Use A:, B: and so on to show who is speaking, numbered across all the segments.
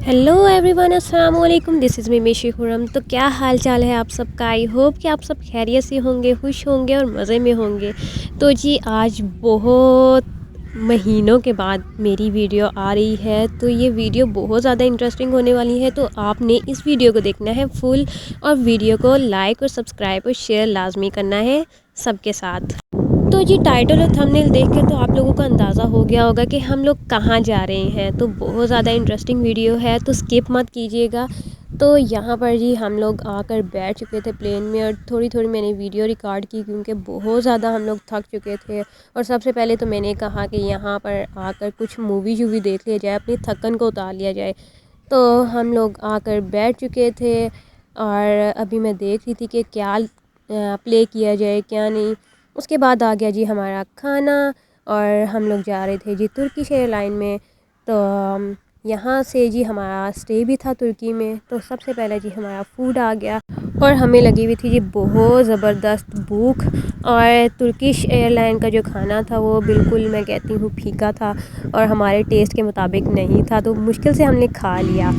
A: Hello everyone, अस्सलाम वालेकुम। This is me मिशी खुरम। तो क्या हाल चाल है आप सबका? आई होप कि आप सब खैरियत से होंगे, खुश होंगे और मज़े में होंगे। तो जी आज बहुत महीनों के बाद मेरी वीडियो आ रही है, तो ये वीडियो बहुत ज़्यादा इंटरेस्टिंग होने वाली है। तो आपने इस वीडियो को देखना है फुल, और वीडियो को लाइक और सब्सक्राइब और शेयर लाजमी करना है सबके साथ। तो जी टाइटल और थंबनेल देख के तो आप लोगों को अंदाज़ा हो गया होगा कि हम लोग कहाँ जा रहे हैं। तो बहुत ज़्यादा इंटरेस्टिंग वीडियो है, तो स्किप मत कीजिएगा। तो यहाँ पर जी हम लोग आकर बैठ चुके थे प्लेन में, और थोड़ी थोड़ी मैंने वीडियो रिकॉर्ड की क्योंकि बहुत ज़्यादा हम लोग थक चुके थे। और सबसे पहले तो मैंने कहा कि यहाँ पर आकर कुछ मूवी शूवी देख लिया जाए, अपनी थकन को उतार लिया जाए। तो हम लोग आकर बैठ चुके थे, और अभी मैं देख रही थी कि क्या प्ले किया जाए क्या नहीं। उसके बाद आ गया जी हमारा खाना, और हम लोग जा रहे थे जी तुर्किश एयरलाइन में। तो यहाँ से जी हमारा स्टे भी था तुर्की में। तो सबसे पहले जी हमारा फूड आ गया, और हमें लगी हुई थी जी बहुत ज़बरदस्त भूख। और तुर्किश एयरलाइन का जो खाना था वो बिल्कुल, मैं कहती हूँ, फीका था और हमारे टेस्ट के मुताबिक नहीं था। तो मुश्किल से हमने खा लिया।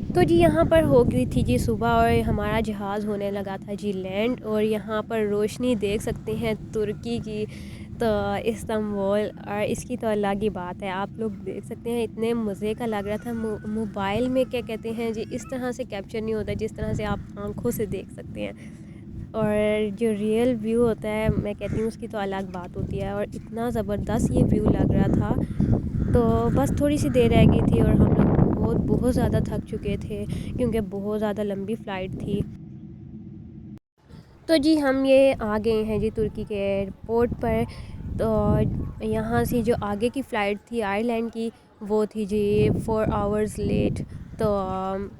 A: तो जी यहाँ पर हो गई थी जी सुबह, और हमारा जहाज़ होने लगा था जी लैंड। और यहाँ पर रोशनी देख सकते हैं तुर्की की, तो इस्तांबुल, और इसकी तो अलग ही बात है। आप लोग देख सकते हैं, इतने मज़े का लग रहा था। मोबाइल में क्या कहते हैं जी, इस तरह से कैप्चर नहीं होता जिस तरह से आप आंखों से देख सकते हैं। और जो रियल व्यू होता है, मैं कहती हूँ, उसकी तो अलग बात होती है। और इतना ज़बरदस्त ये व्यू लग रहा था। तो बस थोड़ी सी देर रह गई थी, और हम लोग बहुत बहुत ज़्यादा थक चुके थे क्योंकि बहुत ज़्यादा लंबी फ़्लाइट थी। तो जी हम ये आ गए हैं जी तुर्की के एयरपोर्ट पर। तो यहाँ से जो आगे की फ़्लाइट थी आयरलैंड की, वो थी जी 4 आवर्स लेट। तो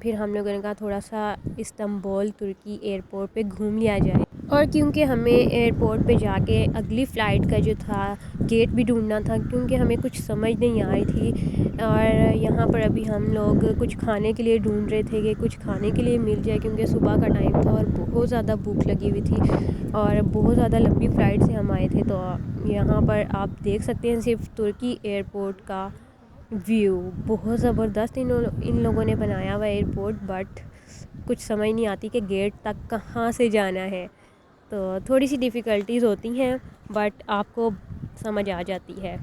A: फिर हम लोगों ने कहा थोड़ा सा इस्तांबुल तुर्की एयरपोर्ट पे घूम लिया जाए। और क्योंकि हमें एयरपोर्ट पे जाके अगली फ़्लाइट का जो था गेट भी ढूंढना था, क्योंकि हमें कुछ समझ नहीं आ रही थी। और यहाँ पर अभी हम लोग कुछ खाने के लिए ढूंढ रहे थे कि कुछ खाने के लिए मिल जाए, क्योंकि सुबह का टाइम था और बहुत ज़्यादा भूख लगी हुई थी, और बहुत ज़्यादा लंबी फ़्लाइट से हम आए थे। तो यहाँ पर आप देख सकते हैं सिर्फ तुर्की एयरपोर्ट का व्यू। बहुत ज़बरदस्त इन लोगों ने बनाया हुआ एयरपोर्ट, बट कुछ समझ नहीं आती कि गेट तक कहाँ से जाना है। तो थोड़ी सी डिफ़िकल्टीज़ होती हैं, बट आपको समझ आ जाती है।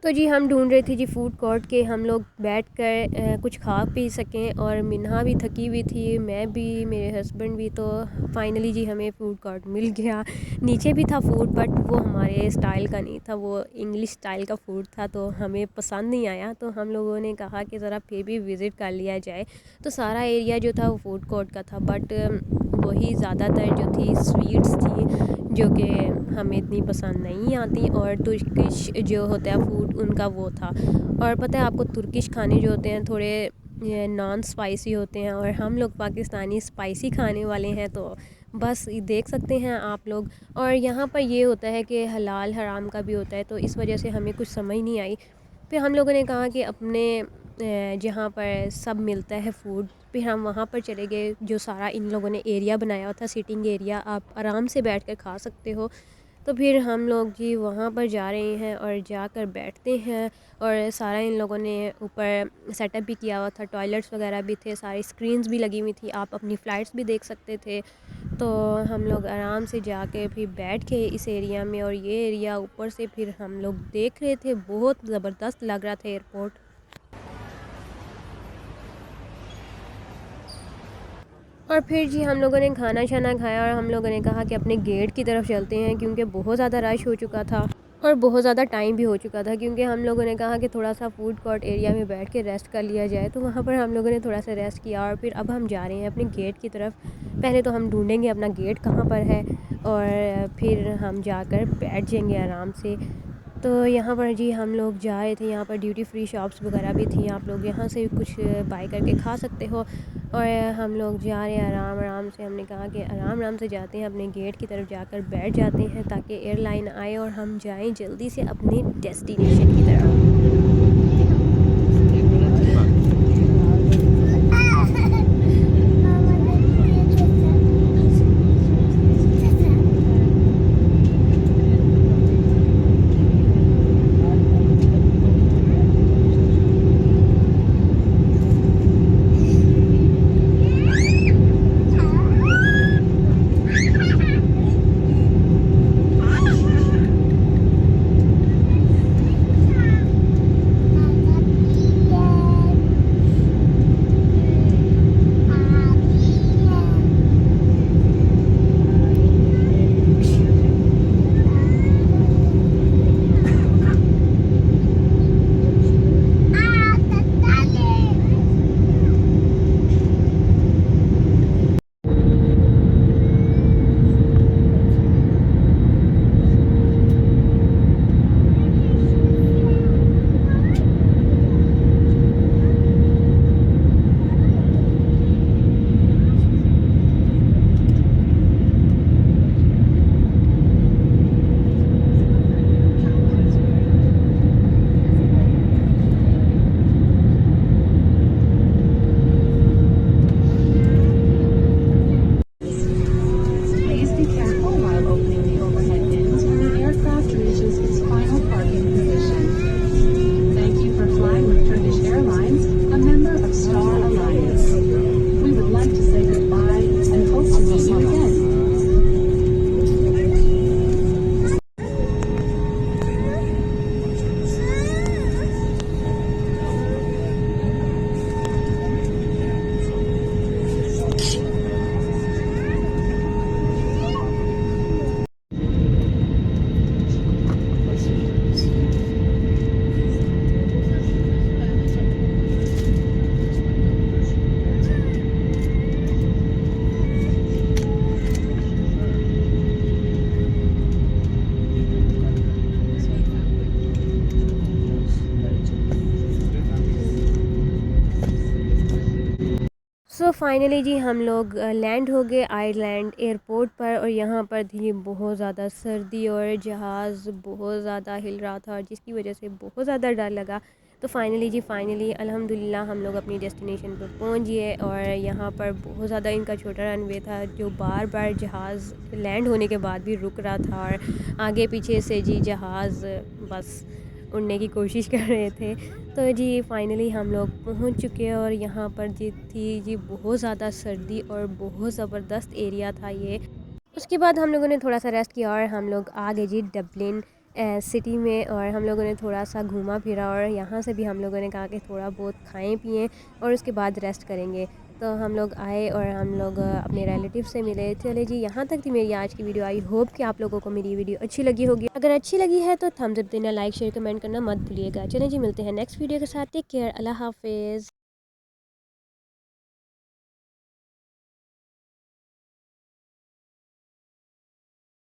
A: तो जी हम ढूंढ रहे थे जी फ़ूड कोर्ट के हम लोग बैठ कर कुछ खा पी सकें, और मिन्हा भी थकी हुई थी, मैं भी, मेरे हस्बैंड भी। तो फाइनली जी हमें फ़ूड कोर्ट मिल गया। नीचे भी था फूड, बट वो हमारे स्टाइल का नहीं था, वो इंग्लिश स्टाइल का फ़ूड था, तो हमें पसंद नहीं आया। तो हम लोगों ने कहा कि ज़रा फिर भी विज़िट कर लिया जाए। तो सारा एरिया जो था वो फ़ूड कोर्ट का था, बट वही ज़्यादातर जो थी स्वीट्स थी जो कि हमें इतनी पसंद नहीं आती, और तुर्किश जो होता है फूड उनका वो था। और पता है आपको, तुर्किश खाने जो होते हैं थोड़े नॉन स्पाइसी होते हैं, और हम लोग पाकिस्तानी स्पाइसी खाने वाले हैं, तो बस ये देख सकते हैं आप लोग। और यहाँ पर ये होता है कि हलाल हराम का भी होता है, तो इस वजह से हमें कुछ समझ नहीं आई। फिर हम लोगों ने कहा कि अपने जहाँ पर सब मिलता है फ़ूड, फिर हम वहाँ पर चले गए। जो सारा इन लोगों ने एरिया बनाया हुआ था, सिटिंग एरिया, आप आराम से बैठ कर खा सकते हो। तो फिर हम लोग जी वहाँ पर जा रहे हैं और जाकर बैठते हैं। और सारा इन लोगों ने ऊपर सेटअप भी किया हुआ था, टॉयलेट्स वगैरह भी थे, सारी स्क्रीन्स भी लगी हुई थी, आप अपनी फ़्लाइट्स भी देख सकते थे। तो हम लोग आराम से जाके फिर बैठ के इस एरिया में, और ये एरिया ऊपर से फिर हम लोग देख रहे थे, बहुत ज़बरदस्त लग रहा था एयरपोर्ट। और फिर जी हम लोगों ने खाना शाना खाया, और हम लोगों ने कहा कि अपने गेट की तरफ चलते हैं, क्योंकि बहुत ज़्यादा रश हो चुका था और बहुत ज़्यादा टाइम भी हो चुका था। क्योंकि हम लोगों ने कहा कि थोड़ा सा फूड कोर्ट एरिया में बैठ के रेस्ट कर लिया जाए, तो वहाँ पर हम लोगों ने थोड़ा सा रेस्ट किया, और फिर अब हम जा रहे हैं अपने गेट की तरफ। पहले तो हम ढूँढेंगे अपना गेट कहाँ पर है, और फिर हम जाकर बैठ जाएंगे आराम से। तो यहाँ पर जी हम लोग जा रहे थे, यहाँ पर ड्यूटी फ्री शॉप्स वगैरह भी थी, आप लोग यहाँ से कुछ बाई करके खा सकते हो। और हम लोग जा रहे हैं आराम आराम से, हमने कहा कि आराम आराम से जाते हैं, अपने गेट की तरफ जाकर बैठ जाते हैं, ताकि एयरलाइन आए और हम जाएं जल्दी से अपने डेस्टिनेशन की तरफ।
B: Please be careful while opening the overhead bins when the aircraft reaches its final parking position. Thank you for flying with Turkish Airlines, a member of Star Alliance. We would like to say goodbye and hope to meet you again.
A: So finally जी हम लोग land हो गए Ireland airport पर, और यहाँ पर थी बहुत ज़्यादा सर्दी, और जहाज़ बहुत ज़्यादा हिल रहा था, जिसकी वजह से बहुत ज़्यादा डर लगा। तो फाइनली अल्हम्दुलिल्लाह हम लोग अपनी डेस्टिनेशन पर पहुँच गए। और यहाँ पर बहुत ज़्यादा इनका छोटा रनवे था, जो बार बार जहाज़ लैंड होने के बाद भी रुक रहा था, और आगे पीछे से जी जहाज़ बस उड़ने की कोशिश कर रहे थे। तो जी फाइनली हम लोग पहुंच चुके हैं, और यहाँ पर जी थी जी बहुत ज़्यादा सर्दी, और बहुत ज़बरदस्त एरिया था ये। उसके बाद हम लोगों ने थोड़ा सा रेस्ट किया, और हम लोग आ गए जी डबलिन सिटी में, और हम लोगों ने थोड़ा सा घूमा फिरा और यहाँ से भी हम लोगों ने कहा कि थोड़ा बहुत खाएं पिएं और उसके बाद रेस्ट करेंगे। तो हम लोग आए और हम लोग अपने रिलेटिव से मिले। चले जी, यहाँ तक थी मेरी आज की वीडियो। आई होप कि आप लोगों को मेरी वीडियो अच्छी लगी होगी। अगर अच्छी लगी है तो थम्स अप देना, लाइक शेयर कमेंट करना मत भूलिएगा। चलें जी, मिलते हैं नेक्स्ट वीडियो के साथ। टेक केयर, अल्लाह हाफिज़।